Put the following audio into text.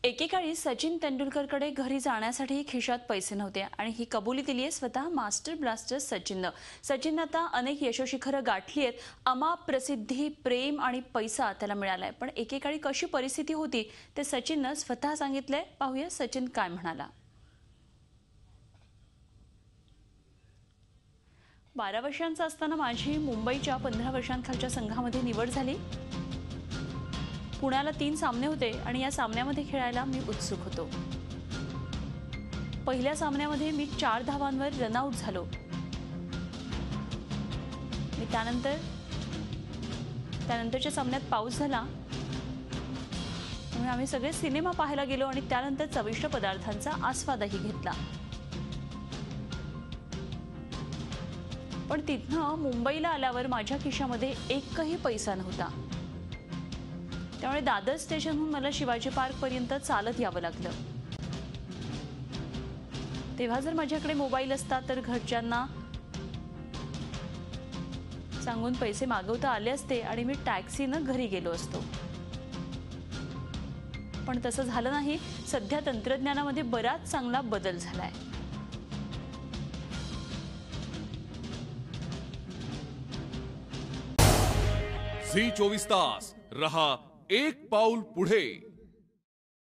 एकेकाळी सचिन तेंडुलकरकडे घरी जाण्यासाठी खिशात पैसे नव्हते आणि ही कबुली दिली आहे स्वतः मास्टर ब्लास्टर सचिननं. सचिननं आता अनेक यशोशिखरं गाठली आहेत. अमाप प्रसिद्धी, प्रेम आणि पैसा त्याला मिळालाय. पण एकेकाळी कशी परिस्थिती होती ते सचिननं स्वतः सांगितलंय. पाहूया सचिन काय म्हणाला. 12 वर्षांचा असताना माझी मुंबईच्या 15 वर्षांखालच्या संघामध्ये निवड झाली. पुण्याला 3 सामने होते आणि या सामन्यामध्ये खेळायला मी उत्सुक होतो. पहिल्या सामन्यामध्ये मी 4 धावांवर रनआउट झालो. मी त्यानंतरच्या सामन्यात पाऊस झाला, त्यामुळे आम्ही सगळे सिनेमा पाहायला गेलो आणि त्यानंतर चविष्ट पदार्थांचा आस्वादही घेतला. पण तिथनं मुंबईला आल्यावर माझ्या खिशामध्ये एकही पैसा नव्हता. त्यामुळे दादर स्टेशनहून मला शिवाजी पार्कपर्यंत चालत यावं लागलं. तेव्हा जर माझ्याकडे मोबाईल असता तर घरच्यांना सांगून पैसे मागवता आले असते आणि मी टॅक्सीनं घरी गेलो असतो. पण तसं झालं नाही. सध्या तंत्रज्ञानामध्ये बराच चांगला बदल झालाय. झी 24 तास रहा एक पाऊल पुढे.